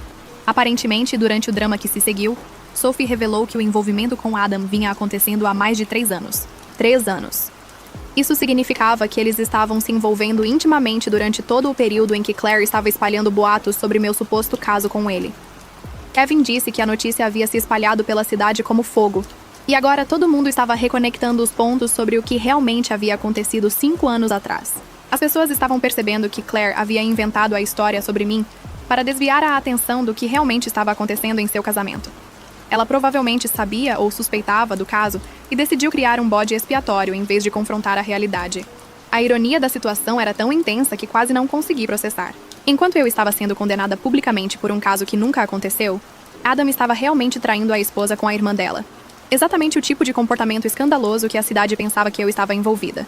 A: Aparentemente, durante o drama que se seguiu, Sophie revelou que o envolvimento com Adam vinha acontecendo há mais de 3 anos. 3 anos. Isso significava que eles estavam se envolvendo intimamente durante todo o período em que Claire estava espalhando boatos sobre meu suposto caso com ele. Kevin disse que a notícia havia se espalhado pela cidade como fogo, e agora todo mundo estava reconectando os pontos sobre o que realmente havia acontecido 5 anos atrás. As pessoas estavam percebendo que Claire havia inventado a história sobre mim para desviar a atenção do que realmente estava acontecendo em seu casamento. Ela provavelmente sabia ou suspeitava do caso e decidiu criar um bode expiatório em vez de confrontar a realidade. A ironia da situação era tão intensa que quase não consegui processar. Enquanto eu estava sendo condenada publicamente por um caso que nunca aconteceu, Adam estava realmente traindo a esposa com a irmã dela. Exatamente o tipo de comportamento escandaloso que a cidade pensava que eu estava envolvida.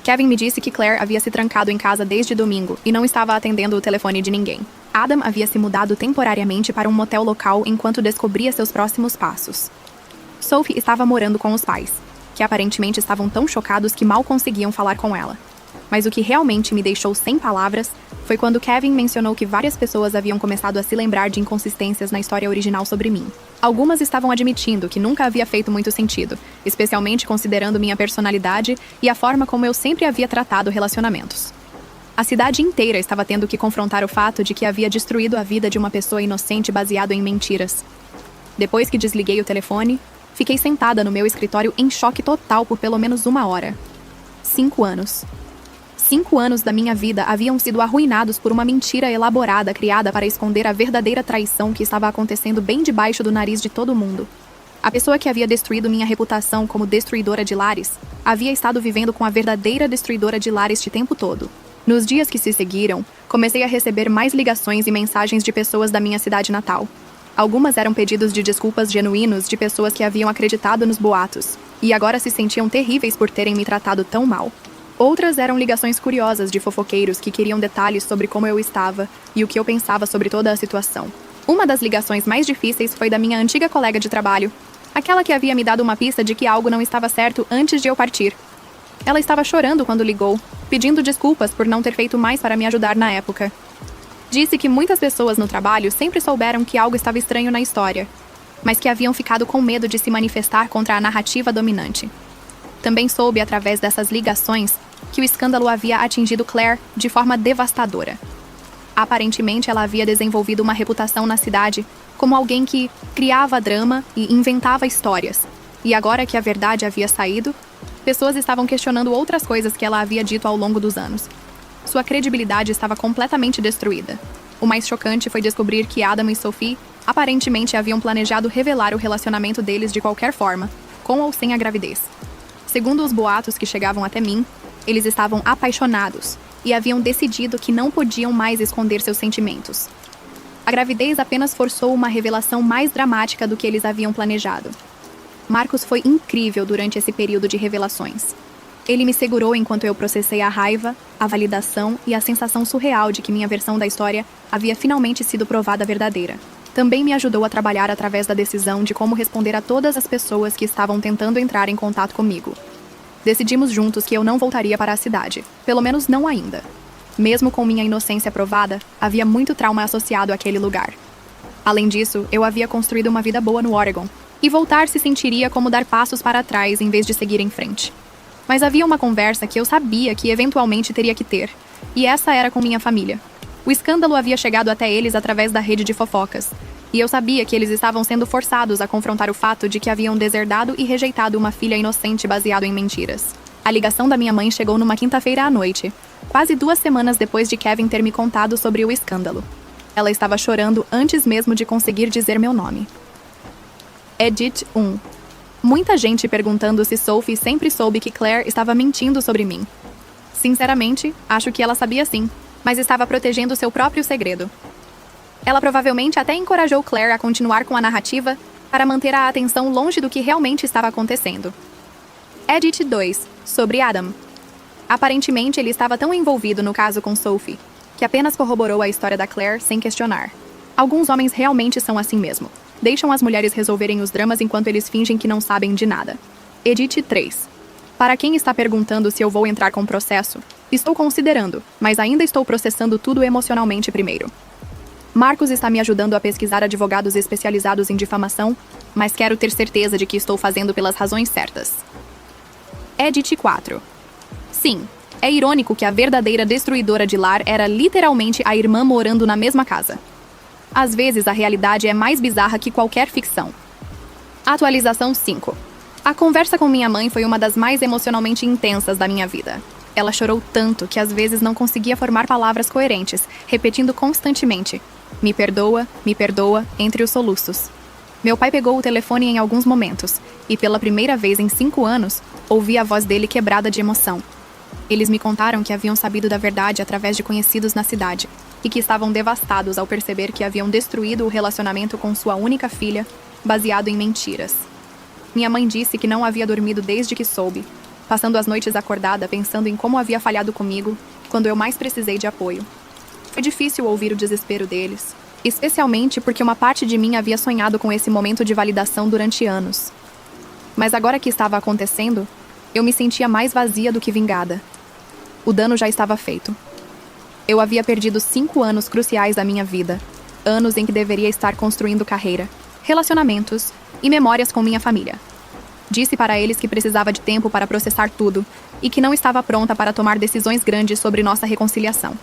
A: Kevin me disse que Claire havia se trancado em casa desde domingo e não estava atendendo o telefone de ninguém. Adam havia se mudado temporariamente para um motel local enquanto descobria seus próximos passos. Sophie estava morando com os pais, que aparentemente estavam tão chocados que mal conseguiam falar com ela. Mas o que realmente me deixou sem palavras foi quando Kevin mencionou que várias pessoas haviam começado a se lembrar de inconsistências na história original sobre mim. Algumas estavam admitindo que nunca havia feito muito sentido, especialmente considerando minha personalidade e a forma como eu sempre havia tratado relacionamentos. A cidade inteira estava tendo que confrontar o fato de que havia destruído a vida de uma pessoa inocente baseado em mentiras. Depois que desliguei o telefone, fiquei sentada no meu escritório em choque total por pelo menos 1 hora. 5 anos. 5 anos da minha vida haviam sido arruinados por uma mentira elaborada criada para esconder a verdadeira traição que estava acontecendo bem debaixo do nariz de todo mundo. A pessoa que havia destruído minha reputação como destruidora de lares havia estado vivendo com a verdadeira destruidora de lares este tempo todo. Nos dias que se seguiram, comecei a receber mais ligações e mensagens de pessoas da minha cidade natal. Algumas eram pedidos de desculpas genuínos de pessoas que haviam acreditado nos boatos, e agora se sentiam terríveis por terem me tratado tão mal. Outras eram ligações curiosas de fofoqueiros que queriam detalhes sobre como eu estava e o que eu pensava sobre toda a situação. Uma das ligações mais difíceis foi da minha antiga colega de trabalho, aquela que havia me dado uma pista de que algo não estava certo antes de eu partir. Ela estava chorando quando ligou, pedindo desculpas por não ter feito mais para me ajudar na época. Disse que muitas pessoas no trabalho sempre souberam que algo estava estranho na história, mas que haviam ficado com medo de se manifestar contra a narrativa dominante. Também soube, através dessas ligações, que o escândalo havia atingido Claire de forma devastadora. Aparentemente, ela havia desenvolvido uma reputação na cidade como alguém que criava drama e inventava histórias. E agora que a verdade havia saído, pessoas estavam questionando outras coisas que ela havia dito ao longo dos anos. Sua credibilidade estava completamente destruída. O mais chocante foi descobrir que Adam e Sophie aparentemente haviam planejado revelar o relacionamento deles de qualquer forma, com ou sem a gravidez. Segundo os boatos que chegavam até mim, eles estavam apaixonados e haviam decidido que não podiam mais esconder seus sentimentos. A gravidez apenas forçou uma revelação mais dramática do que eles haviam planejado. Marcos foi incrível durante esse período de revelações. Ele me segurou enquanto eu processei a raiva, a validação e a sensação surreal de que minha versão da história havia finalmente sido provada verdadeira. Também me ajudou a trabalhar através da decisão de como responder a todas as pessoas que estavam tentando entrar em contato comigo. Decidimos juntos que eu não voltaria para a cidade, pelo menos não ainda. Mesmo com minha inocência provada, havia muito trauma associado àquele lugar. Além disso, eu havia construído uma vida boa no Oregon, e voltar se sentiria como dar passos para trás em vez de seguir em frente. Mas havia uma conversa que eu sabia que eventualmente teria que ter, e essa era com minha família. O escândalo havia chegado até eles através da rede de fofocas, e eu sabia que eles estavam sendo forçados a confrontar o fato de que haviam deserdado e rejeitado uma filha inocente baseado em mentiras. A ligação da minha mãe chegou numa quinta-feira à noite, quase 2 semanas depois de Kevin ter me contado sobre o escândalo. Ela estava chorando antes mesmo de conseguir dizer meu nome. Edit 1. Muita gente perguntando se Sophie sempre soube que Claire estava mentindo sobre mim. Sinceramente, acho que ela sabia sim, mas estava protegendo seu próprio segredo. Ela provavelmente até encorajou Claire a continuar com a narrativa para manter a atenção longe do que realmente estava acontecendo. Edit 2. Sobre Adam. Aparentemente, ele estava tão envolvido no caso com Sophie, que apenas corroborou a história da Claire sem questionar. Alguns homens realmente são assim mesmo. Deixam as mulheres resolverem os dramas enquanto eles fingem que não sabem de nada. Edit 3. Para quem está perguntando se eu vou entrar com o processo, estou considerando, mas ainda estou processando tudo emocionalmente primeiro. Marcos está me ajudando a pesquisar advogados especializados em difamação, mas quero ter certeza de que estou fazendo pelas razões certas. Edit 4. Sim, é irônico que a verdadeira destruidora de lar era literalmente a irmã morando na mesma casa. Às vezes a realidade é mais bizarra que qualquer ficção. Atualização 5. A conversa com minha mãe foi uma das mais emocionalmente intensas da minha vida. Ela chorou tanto que às vezes não conseguia formar palavras coerentes, repetindo constantemente: me perdoa, entre os soluços. Meu pai pegou o telefone em alguns momentos, e pela primeira vez em 5 anos, ouvi a voz dele quebrada de emoção. Eles me contaram que haviam sabido da verdade através de conhecidos na cidade, e que estavam devastados ao perceber que haviam destruído o relacionamento com sua única filha, baseado em mentiras. Minha mãe disse que não havia dormido desde que soube, passando as noites acordada pensando em como havia falhado comigo quando eu mais precisei de apoio. Foi difícil ouvir o desespero deles, especialmente porque uma parte de mim havia sonhado com esse momento de validação durante anos. Mas agora que estava acontecendo, eu me sentia mais vazia do que vingada. O dano já estava feito. Eu havia perdido 5 anos cruciais da minha vida, anos em que deveria estar construindo carreira, relacionamentos e memórias com minha família. Disse para eles que precisava de tempo para processar tudo e que não estava pronta para tomar decisões grandes sobre nossa reconciliação.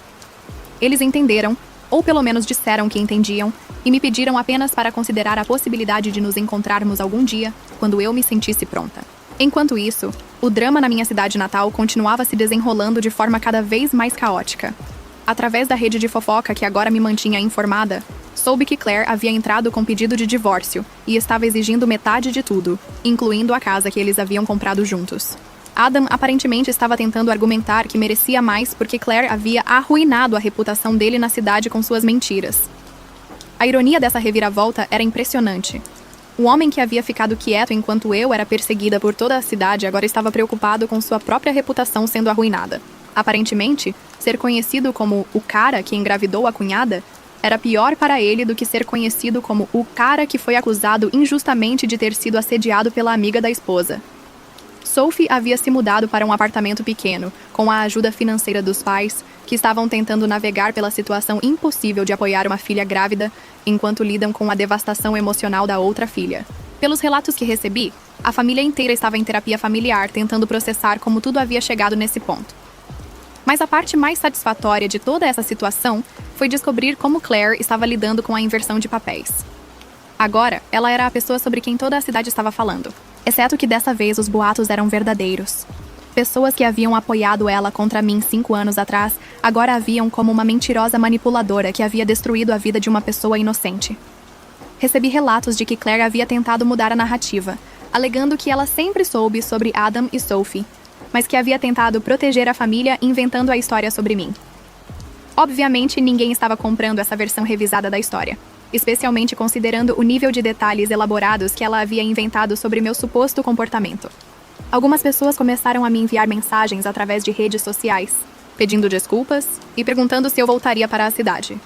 A: Eles entenderam, ou pelo menos disseram que entendiam, e me pediram apenas para considerar a possibilidade de nos encontrarmos algum dia, quando eu me sentisse pronta. Enquanto isso, o drama na minha cidade natal continuava se desenrolando de forma cada vez mais caótica. Através da rede de fofoca que agora me mantinha informada, soube que Claire havia entrado com pedido de divórcio e estava exigindo metade de tudo, incluindo a casa que eles haviam comprado juntos. Adam aparentemente estava tentando argumentar que merecia mais porque Claire havia arruinado a reputação dele na cidade com suas mentiras. A ironia dessa reviravolta era impressionante. O homem que havia ficado quieto enquanto eu era perseguida por toda a cidade agora estava preocupado com sua própria reputação sendo arruinada. Aparentemente, ser conhecido como o cara que engravidou a cunhada era pior para ele do que ser conhecido como o cara que foi acusado injustamente de ter sido assediado pela amiga da esposa. Sophie havia se mudado para um apartamento pequeno, com a ajuda financeira dos pais, que estavam tentando navegar pela situação impossível de apoiar uma filha grávida, enquanto lidam com a devastação emocional da outra filha. Pelos relatos que recebi, a família inteira estava em terapia familiar, tentando processar como tudo havia chegado nesse ponto. Mas a parte mais satisfatória de toda essa situação foi descobrir como Claire estava lidando com a inversão de papéis. Agora, ela era a pessoa sobre quem toda a cidade estava falando. Exceto que dessa vez os boatos eram verdadeiros. Pessoas que haviam apoiado ela contra mim 5 anos atrás, agora a viam como uma mentirosa manipuladora que havia destruído a vida de uma pessoa inocente. Recebi relatos de que Claire havia tentado mudar a narrativa, alegando que ela sempre soube sobre Adam e Sophie, mas que havia tentado proteger a família inventando a história sobre mim. Obviamente, ninguém estava comprando essa versão revisada da história, especialmente considerando o nível de detalhes elaborados que ela havia inventado sobre meu suposto comportamento. Algumas pessoas começaram a me enviar mensagens através de redes sociais, pedindo desculpas e perguntando se eu voltaria para a cidade.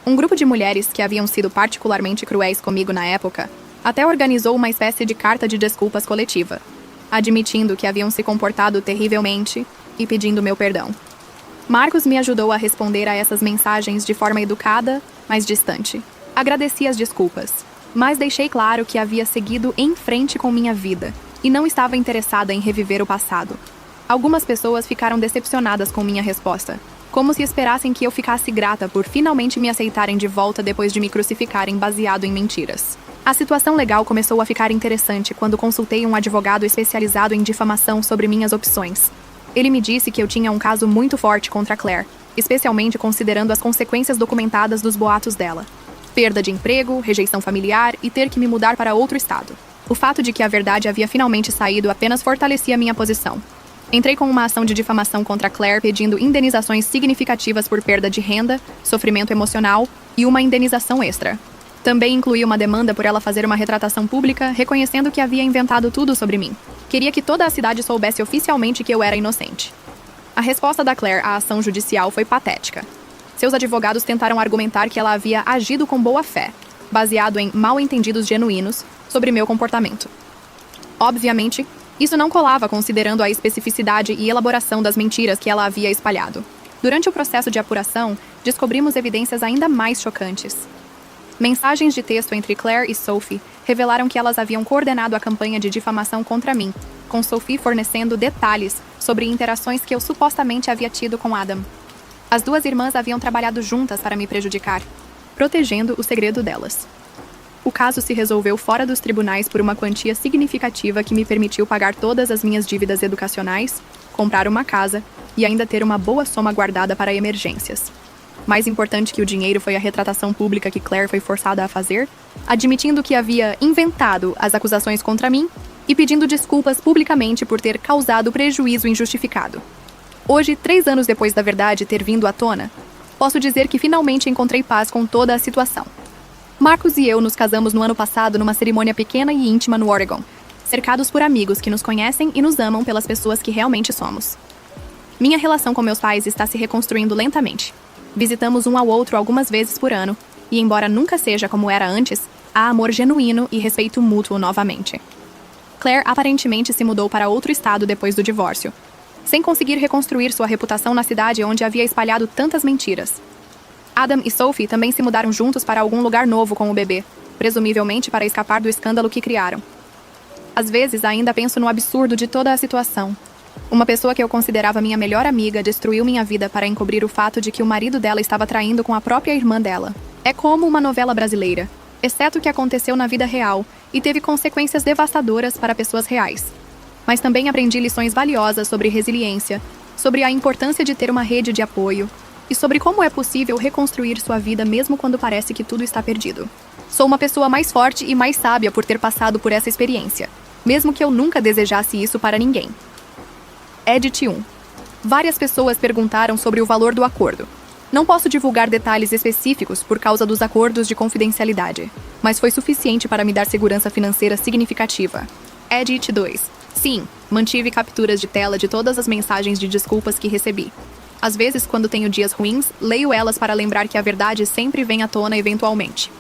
A: Um grupo de mulheres que haviam sido particularmente cruéis comigo na época até organizou uma espécie de carta de desculpas coletiva, admitindo que haviam se comportado terrivelmente e pedindo meu perdão. Marcos me ajudou a responder a essas mensagens de forma educada, mas distante. Agradeci as desculpas, mas deixei claro que havia seguido em frente com minha vida e não estava interessada em reviver o passado. Algumas pessoas ficaram decepcionadas com minha resposta, como se esperassem que eu ficasse grata por finalmente me aceitarem de volta depois de me crucificarem baseado em mentiras. A situação legal começou a ficar interessante quando consultei um advogado especializado em difamação sobre minhas opções. Ele me disse que eu tinha um caso muito forte contra Claire, especialmente considerando as consequências documentadas dos boatos dela. Perda de emprego, rejeição familiar e ter que me mudar para outro estado. O fato de que a verdade havia finalmente saído apenas fortalecia minha posição. Entrei com uma ação de difamação contra Claire pedindo indenizações significativas por perda de renda, sofrimento emocional e uma indenização extra. Também incluí uma demanda por ela fazer uma retratação pública, reconhecendo que havia inventado tudo sobre mim. Queria que toda a cidade soubesse oficialmente que eu era inocente. A resposta da Claire à ação judicial foi patética. Seus advogados tentaram argumentar que ela havia agido com boa fé, baseado em mal-entendidos genuínos sobre meu comportamento. Obviamente, isso não colava considerando a especificidade e elaboração das mentiras que ela havia espalhado. Durante o processo de apuração, descobrimos evidências ainda mais chocantes. Mensagens de texto entre Claire e Sophie revelaram que elas haviam coordenado a campanha de difamação contra mim, com Sophie fornecendo detalhes sobre interações que eu supostamente havia tido com Adam. As duas irmãs haviam trabalhado juntas para me prejudicar, protegendo o segredo delas. O caso se resolveu fora dos tribunais por uma quantia significativa que me permitiu pagar todas as minhas dívidas educacionais, comprar uma casa e ainda ter uma boa soma guardada para emergências. Mais importante que o dinheiro foi a retratação pública que Claire foi forçada a fazer, admitindo que havia inventado as acusações contra mim e pedindo desculpas publicamente por ter causado prejuízo injustificado. Hoje, 3 anos depois da verdade ter vindo à tona, posso dizer que finalmente encontrei paz com toda a situação. Marcos e eu nos casamos no ano passado numa cerimônia pequena e íntima no Oregon, cercados por amigos que nos conhecem e nos amam pelas pessoas que realmente somos. Minha relação com meus pais está se reconstruindo lentamente. Visitamos um ao outro algumas vezes por ano, e embora nunca seja como era antes, há amor genuíno e respeito mútuo novamente. Claire aparentemente se mudou para outro estado depois do divórcio, sem conseguir reconstruir sua reputação na cidade onde havia espalhado tantas mentiras. Adam e Sophie também se mudaram juntos para algum lugar novo com o bebê, presumivelmente para escapar do escândalo que criaram. Às vezes ainda penso no absurdo de toda a situação. Uma pessoa que eu considerava minha melhor amiga destruiu minha vida para encobrir o fato de que o marido dela estava traindo com a própria irmã dela. É como uma novela brasileira, exceto que aconteceu na vida real e teve consequências devastadoras para pessoas reais. Mas também aprendi lições valiosas sobre resiliência, sobre a importância de ter uma rede de apoio e sobre como é possível reconstruir sua vida mesmo quando parece que tudo está perdido. Sou uma pessoa mais forte e mais sábia por ter passado por essa experiência, mesmo que eu nunca desejasse isso para ninguém. Edit 1. Várias pessoas perguntaram sobre o valor do acordo. Não posso divulgar detalhes específicos por causa dos acordos de confidencialidade, mas foi suficiente para me dar segurança financeira significativa. Edit 2. Sim, mantive capturas de tela de todas as mensagens de desculpas que recebi. Às vezes, quando tenho dias ruins, leio elas para lembrar que a verdade sempre vem à tona eventualmente.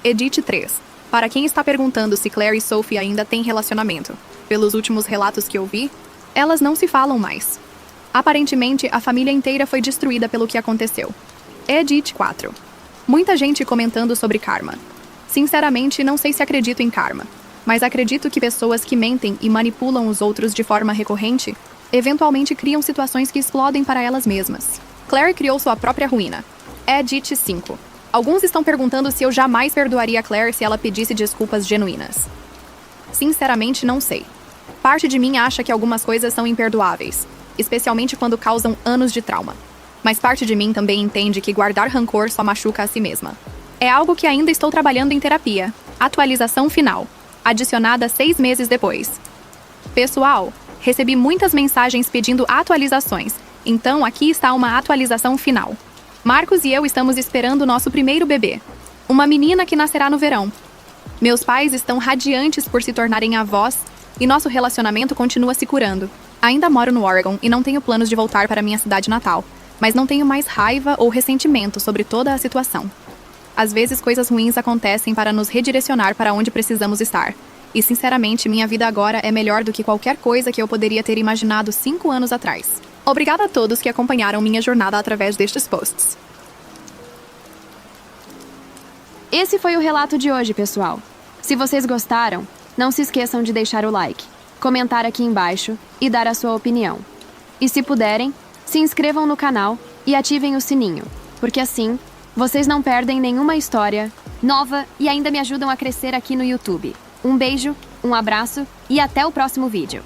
A: Edit 3. Para quem está perguntando se Claire e Sophie ainda têm relacionamento, pelos últimos relatos que ouvi, elas não se falam mais. Aparentemente, a família inteira foi destruída pelo que aconteceu. Edit 4. Muita gente comentando sobre karma. Sinceramente, não sei se acredito em karma, mas acredito que pessoas que mentem e manipulam os outros de forma recorrente eventualmente criam situações que explodem para elas mesmas. Claire criou sua própria ruína. Edit 5. Alguns estão perguntando se eu jamais perdoaria Claire se ela pedisse desculpas genuínas. Sinceramente, não sei. Parte de mim acha que algumas coisas são imperdoáveis, especialmente quando causam anos de trauma. Mas parte de mim também entende que guardar rancor só machuca a si mesma. É algo que ainda estou trabalhando em terapia. Atualização final. Adicionada 6 meses depois. Pessoal, recebi muitas mensagens pedindo atualizações, então aqui está uma atualização final. Marcos e eu estamos esperando o nosso primeiro bebê. Uma menina que nascerá no verão. Meus pais estão radiantes por se tornarem avós e nosso relacionamento continua se curando. Ainda moro no Oregon e não tenho planos de voltar para minha cidade natal, mas não tenho mais raiva ou ressentimento sobre toda a situação. Às vezes coisas ruins acontecem para nos redirecionar para onde precisamos estar. E sinceramente, minha vida agora é melhor do que qualquer coisa que eu poderia ter imaginado 5 anos atrás. Obrigada a todos que acompanharam minha jornada através destes posts.
B: Esse foi o relato de hoje, pessoal. Se vocês gostaram, não se esqueçam de deixar o like, comentar aqui embaixo e dar a sua opinião. E se puderem, se inscrevam no canal e ativem o sininho, porque assim vocês não perdem nenhuma história nova e ainda me ajudam a crescer aqui no YouTube. Um beijo, um abraço e até o próximo vídeo.